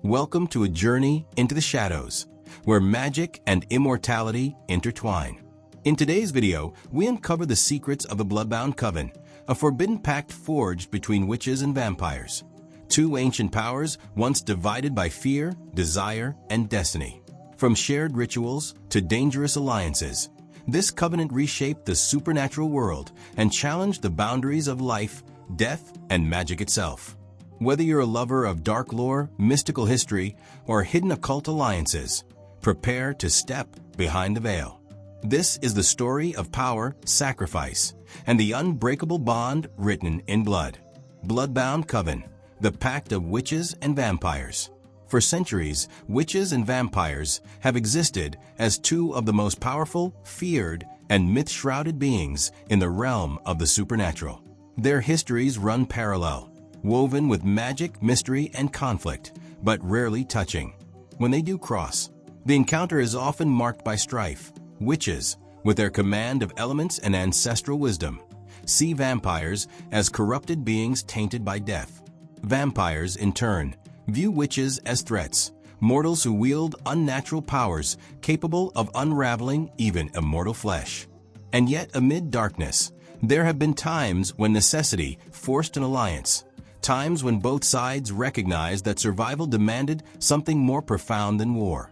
Welcome to a journey into the shadows, where magic and immortality intertwine. In today's video, we uncover the secrets of the Bloodbound Coven, a forbidden pact forged between witches and vampires. Two ancient powers once divided by fear, desire, and destiny. From shared rituals to dangerous alliances, this covenant reshaped the supernatural world and challenged the boundaries of life, death, and magic itself. Whether you're a lover of dark lore, mystical history, or hidden occult alliances, prepare to step behind the veil. This is the story of power, sacrifice, and the unbreakable bond written in blood. Bloodbound Coven, the pact of witches and vampires. For centuries, witches and vampires have existed as two of the most powerful, feared, and myth-shrouded beings in the realm of the supernatural. Their histories run parallel, woven with magic, mystery, and conflict, but rarely touching. When they do cross, the encounter is often marked by strife. Witches, with their command of elements and ancestral wisdom, see vampires as corrupted beings tainted by death. Vampires, in turn, view witches as threats, mortals who wield unnatural powers capable of unraveling even immortal flesh. And yet, amid darkness, there have been times when necessity forced an alliance. Times when both sides recognized that survival demanded something more profound than war.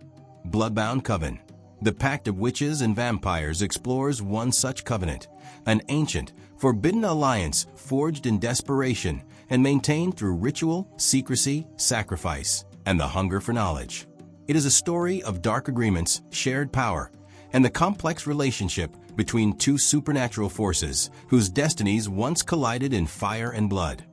Bloodbound Coven, the pact of witches and vampires, explores one such covenant, an ancient, forbidden alliance forged in desperation and maintained through ritual, secrecy, sacrifice, and the hunger for knowledge. It is a story of dark agreements, shared power, and the complex relationship between two supernatural forces whose destinies once collided in fire and blood.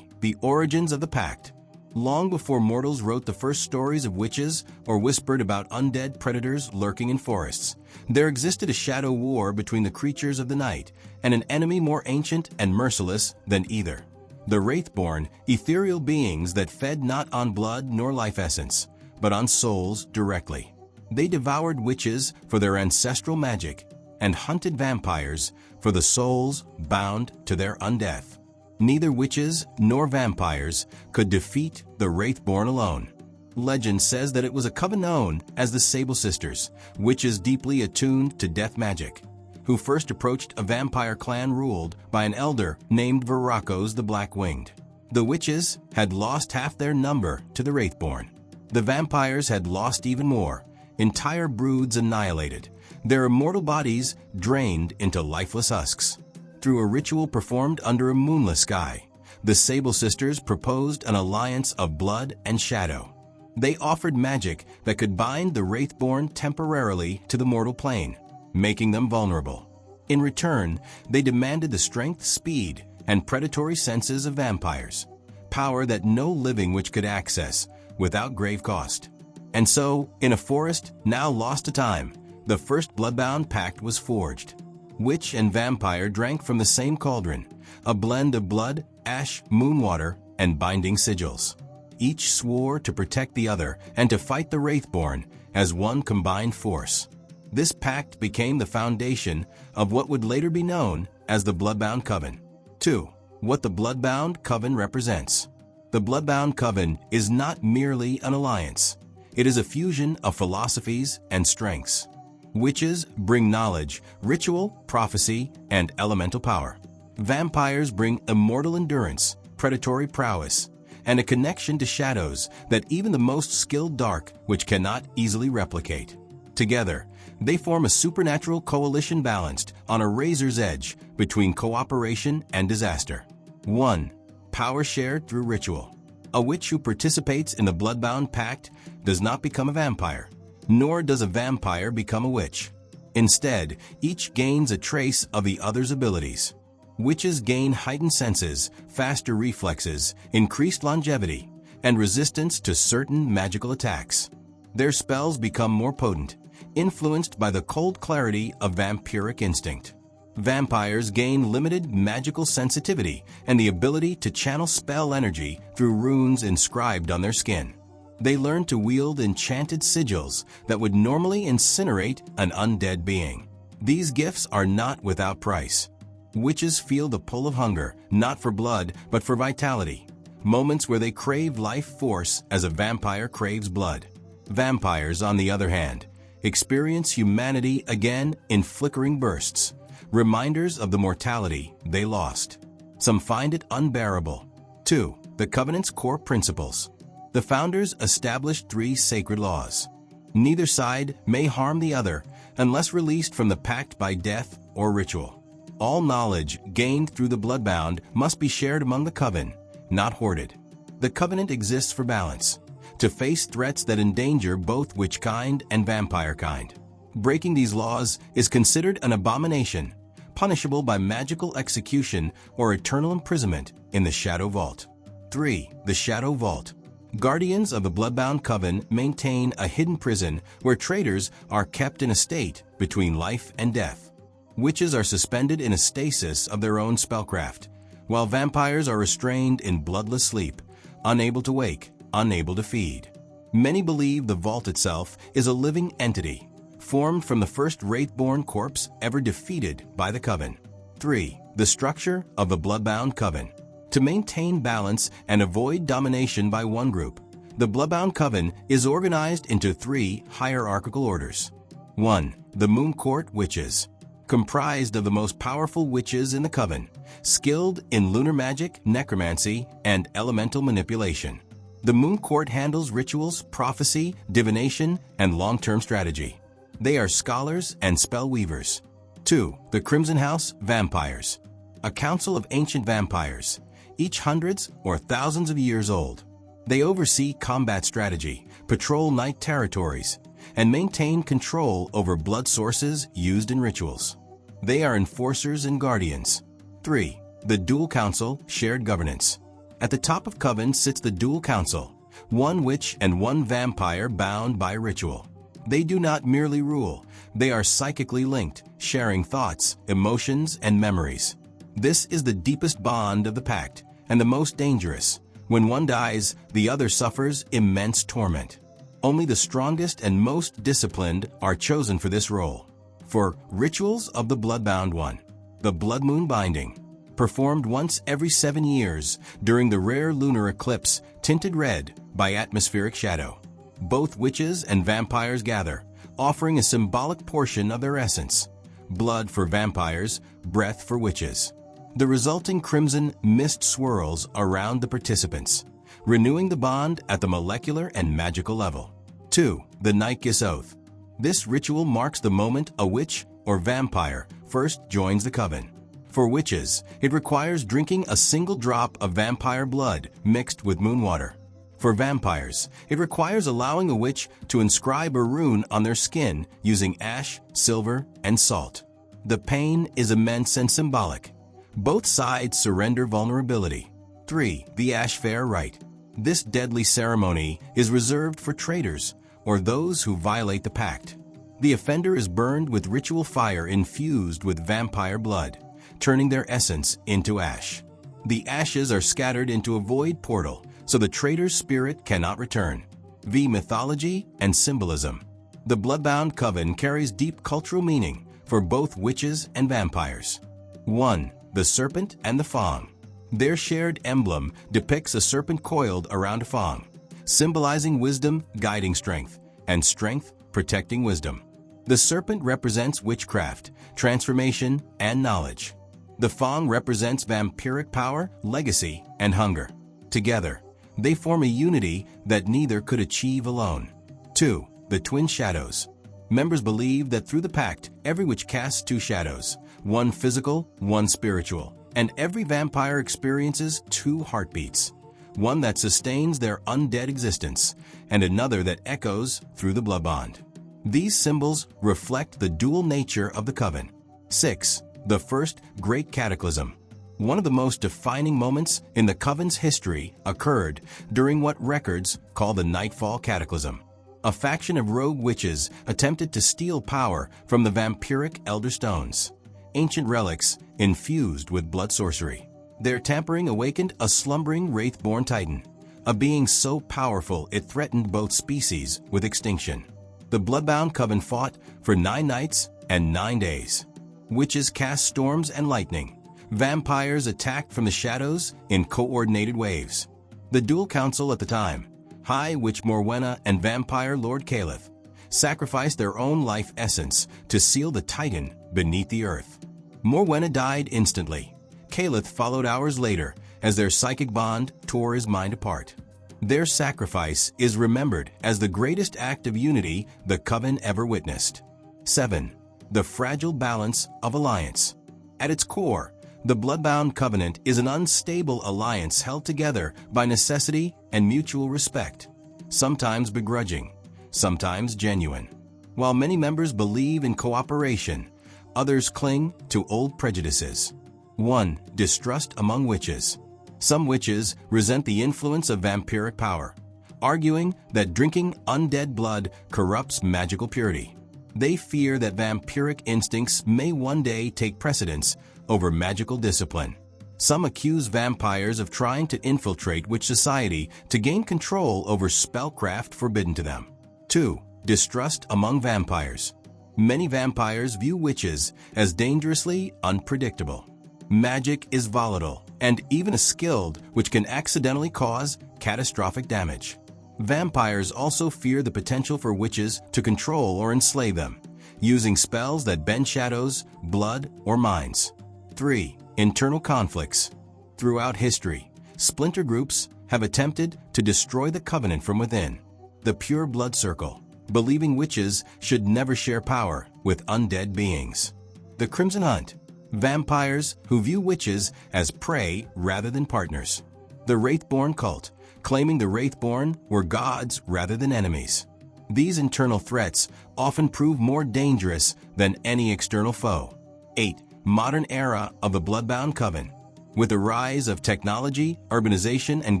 The origins of the pact. Long before mortals wrote the first stories of witches or whispered about undead predators lurking in forests, there existed a shadow war between the creatures of the night and an enemy more ancient and merciless than either. The Wraithborn, ethereal beings that fed not on blood nor life essence, but on souls directly. They devoured witches for their ancestral magic and hunted vampires for the souls bound to their undeath. Neither witches nor vampires could defeat the Wraithborn alone. Legend says that it was a coven known as the Sable Sisters, witches deeply attuned to death magic, who first approached a vampire clan ruled by an elder named Veracos the Black-Winged. The witches had lost half their number to the Wraithborn. The vampires had lost even more, entire broods annihilated, their immortal bodies drained into lifeless husks. Through a ritual performed under a moonless sky, the Sable Sisters proposed an alliance of blood and shadow. They offered magic that could bind the Wraithborn temporarily to the mortal plane, making them vulnerable. In return, they demanded the strength, speed, and predatory senses of vampires, power that no living witch could access without grave cost. And so, in a forest now lost to time, the first Bloodbound Pact was forged. Witch and vampire drank from the same cauldron, a blend of blood, ash, moonwater, and binding sigils. Each swore to protect the other and to fight the Wraithborn as one combined force. This pact became the foundation of what would later be known as the Bloodbound Coven. 2. What the Bloodbound Coven represents. The Bloodbound Coven is not merely an alliance. It is a fusion of philosophies and strengths. Witches bring knowledge, ritual, prophecy, and elemental power. Vampires bring immortal endurance, predatory prowess, and a connection to shadows that even the most skilled dark witch cannot easily replicate. Together, they form a supernatural coalition balanced on a razor's edge between cooperation and disaster. 1. Power shared through ritual. A witch who participates in the Bloodbound Pact does not become a vampire, nor does a vampire become a witch. Instead, each gains a trace of the other's abilities. Witches gain heightened senses, faster reflexes, increased longevity, and resistance to certain magical attacks. Their spells become more potent, influenced by the cold clarity of vampiric instinct. Vampires gain limited magical sensitivity and the ability to channel spell energy through runes inscribed on their skin. They learn to wield enchanted sigils that would normally incinerate an undead being. These gifts are not without price. Witches feel the pull of hunger, not for blood, but for vitality. moments where they crave life force as a vampire craves blood. Vampires, on the other hand, experience humanity again in flickering bursts, reminders of the mortality they lost. Some find it unbearable. 2. The Covenant's core principles. The founders established 3 sacred laws. Neither side may harm the other unless released from the pact by death or ritual. All knowledge gained through the Bloodbound must be shared among the Coven, not hoarded. The Covenant exists for balance, to face threats that endanger both witch kind and vampire kind. Breaking these laws is considered an abomination, punishable by magical execution or eternal imprisonment in the Shadow Vault. 3. The Shadow Vault. Guardians of the Bloodbound Coven maintain a hidden prison where traitors are kept in a state between life and death. Witches are suspended in a stasis of their own spellcraft, while vampires are restrained in bloodless sleep, unable to wake, unable to feed. Many believe the vault itself is a living entity, formed from the first Wraithborn corpse ever defeated by the Coven. 3. The structure of the Bloodbound Coven. To maintain balance and avoid domination by one group, the Bloodbound Coven is organized into 3 hierarchical orders. 1. The Moon Court Witches. Comprised of the most powerful witches in the Coven, skilled in lunar magic, necromancy, and elemental manipulation. The Moon Court handles rituals, prophecy, divination, and long-term strategy. They are scholars and spell weavers. 2. The Crimson House Vampires. A council of ancient vampires, each hundreds or thousands of years old. They oversee combat strategy, patrol night territories, and maintain control over blood sources used in rituals. They are enforcers and guardians. 3. The Dual Council Shared Governance. At the top of Coven sits the Dual Council, 1 witch and 1 vampire bound by ritual. They do not merely rule, they are psychically linked, sharing thoughts, emotions, and memories. This is the deepest bond of the Pact, and the most dangerous. When one dies, the other suffers immense torment. Only the strongest and most disciplined are chosen for this role. For Rituals of the Bloodbound 1. The Blood Moon Binding. Performed once every 7 years during the rare lunar eclipse, tinted red by atmospheric shadow. Both witches and vampires gather, offering a symbolic portion of their essence. Blood for vampires, breath for witches. The resulting crimson mist swirls around the participants, renewing the bond at the molecular and magical level. 2. The Night Kiss Oath. This ritual marks the moment a witch or vampire first joins the Coven. For witches, it requires drinking a single drop of vampire blood mixed with moon water. For vampires, it requires allowing a witch to inscribe a rune on their skin using ash, silver, and salt. The pain is immense and symbolic. Both sides surrender vulnerability. 3. The Ash Fair Rite. This deadly ceremony is reserved for traitors or those who violate the Pact. The offender is burned with ritual fire infused with vampire blood, turning their essence into ash. The ashes are scattered into a void portal, so the traitor's spirit cannot return. V. Mythology and symbolism. The Bloodbound Coven carries deep cultural meaning for both witches and vampires. 1. The Serpent and the Fang. Their shared emblem depicts a serpent coiled around a fang, symbolizing wisdom guiding strength, and strength protecting wisdom. The serpent represents witchcraft, transformation, and knowledge. The fang represents vampiric power, legacy, and hunger. Together, they form a unity that neither could achieve alone. 2. The Twin Shadows. Members believe that through the Pact, every witch casts 2 shadows, one physical, one spiritual, and every vampire experiences 2 heartbeats, one that sustains their undead existence, and another that echoes through the blood bond. These symbols reflect the dual nature of the Coven. 6. The First Great Cataclysm. One of the most defining moments in the Coven's history occurred during what records call the Nightfall Cataclysm. A faction of rogue witches attempted to steal power from the vampiric Elder Stones, ancient relics infused with blood sorcery. Their tampering awakened a slumbering Wraithborn Titan, a being so powerful it threatened both species with extinction. The Bloodbound Coven fought for 9 nights and 9 days. Witches cast storms and lightning. Vampires attacked from the shadows in coordinated waves. The dual council at the time, High Witch Morwenna and Vampire Lord Caliph, sacrificed their own life essence to seal the Titan beneath the earth. Morwenna died instantly. Caliph followed hours later as their psychic bond tore his mind apart. Their sacrifice is remembered as the greatest act of unity the Coven ever witnessed. 7. The fragile balance of alliance. At its core, the Bloodbound Covenant is an unstable alliance held together by necessity and mutual respect, sometimes begrudging, sometimes genuine. While many members believe in cooperation, others cling to old prejudices. 1. Distrust among witches. Some witches resent the influence of vampiric power, arguing that drinking undead blood corrupts magical purity. They fear that vampiric instincts may one day take precedence over magical discipline. Some accuse vampires of trying to infiltrate witch society to gain control over spellcraft forbidden to them. 2. Distrust among vampires. Many vampires view witches as dangerously unpredictable. Magic is volatile and even skilled, which can accidentally cause catastrophic damage. Vampires also fear the potential for witches to control or enslave them, using spells that bend shadows, blood, or minds. 3. Internal conflicts. Throughout history, splinter groups have attempted to destroy the Covenant from within. The Pure Blood Circle, believing witches should never share power with undead beings. The Crimson Hunt, vampires who view witches as prey rather than partners. The Wraithborn Cult, claiming the Wraithborn were gods rather than enemies. These internal threats often prove more dangerous than any external foe. 8. Modern era of the Bloodbound Coven. With the rise of technology, urbanization, and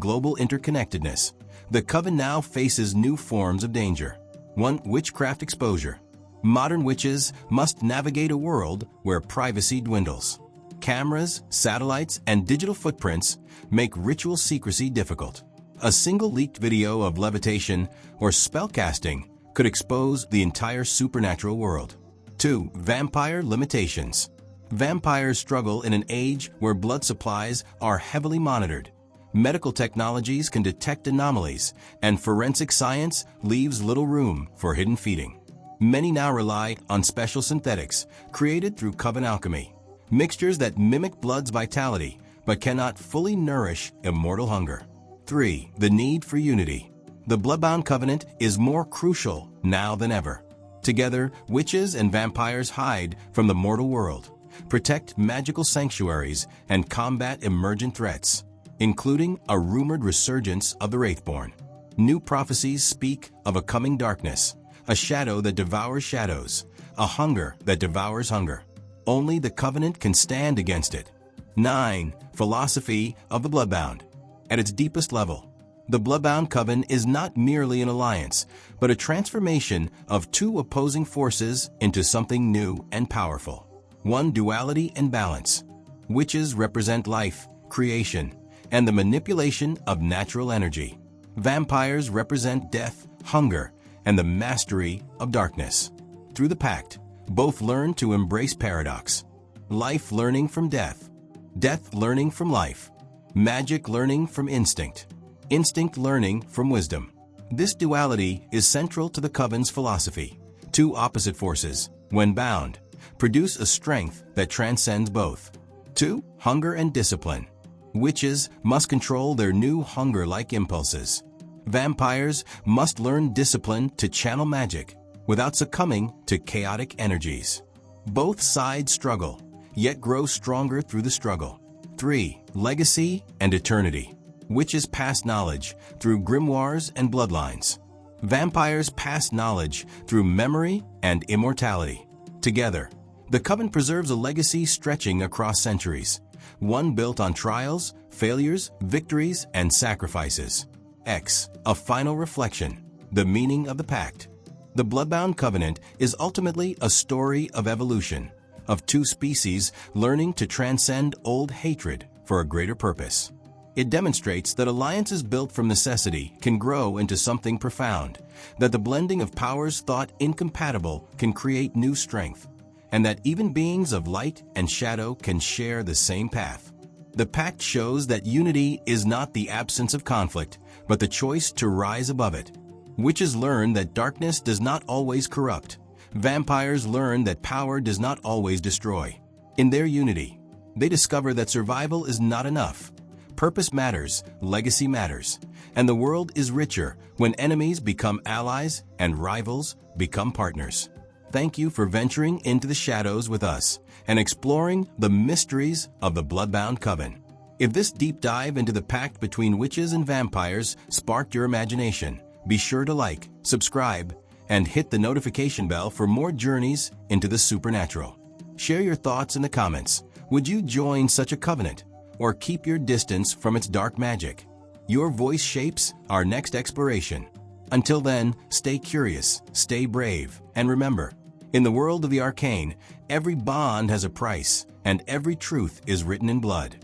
global interconnectedness, the Coven now faces new forms of danger. 1. Witchcraft exposure. Modern witches must navigate a world where privacy dwindles. Cameras, satellites, and digital footprints make ritual secrecy difficult. A single leaked video of levitation or spellcasting could expose the entire supernatural world. 2. Vampire limitations. Vampires struggle in an age where blood supplies are heavily monitored. Medical technologies can detect anomalies, and forensic science leaves little room for hidden feeding. Many now rely on special synthetics created through Coven alchemy, mixtures that mimic blood's vitality but cannot fully nourish immortal hunger. 3. The need for unity. The Bloodbound Covenant is more crucial now than ever. Together, witches and vampires hide from the mortal world, protect magical sanctuaries, and combat emergent threats, including a rumored resurgence of the Wraithborn. New prophecies speak of a coming darkness, a shadow that devours shadows, a hunger that devours hunger. Only the Covenant can stand against it. 9. Philosophy of the Bloodbound. At its deepest level, the Bloodbound Coven is not merely an alliance, but a transformation of two opposing forces into something new and powerful. 1. Duality and balance. Witches represent life, creation, and the manipulation of natural energy. Vampires represent death, hunger, and the mastery of darkness. Through the Pact, both learn to embrace paradox. Life learning from death, death learning from life, magic learning from instinct, instinct learning from wisdom. This duality is central to the Coven's philosophy. Two opposite forces, when bound, produce a strength that transcends both. 2. Hunger and discipline. Witches must control their new hunger-like impulses. Vampires must learn discipline to channel magic without succumbing to chaotic energies. Both sides struggle, yet grow stronger through the struggle. 3. Legacy and eternity. Witches pass knowledge through grimoires and bloodlines. Vampires pass knowledge through memory and immortality. Together, the Coven preserves a legacy stretching across centuries, one built on trials, failures, victories, and sacrifices. X. A final reflection. The meaning of the Pact. The Bloodbound Covenant is ultimately a story of evolution, of two species learning to transcend old hatred for a greater purpose. It demonstrates that alliances built from necessity can grow into something profound, that the blending of powers thought incompatible can create new strength, and that even beings of light and shadow can share the same path. The Pact shows that unity is not the absence of conflict, but the choice to rise above it. Witches learn that darkness does not always corrupt. Vampires learn that power does not always destroy. In their unity, they discover that survival is not enough. Purpose matters, legacy matters, and the world is richer when enemies become allies and rivals become partners. Thank you for venturing into the shadows with us and exploring the mysteries of the Bloodbound Coven. If this deep dive into the pact between witches and vampires sparked your imagination, be sure to like, subscribe, and hit the notification bell for more journeys into the supernatural. Share your thoughts in the comments. Would you join such a covenant, or keep your distance from its dark magic? Your voice shapes our next exploration. Until then, stay curious, stay brave, and remember, in the world of the arcane, every bond has a price, and every truth is written in blood.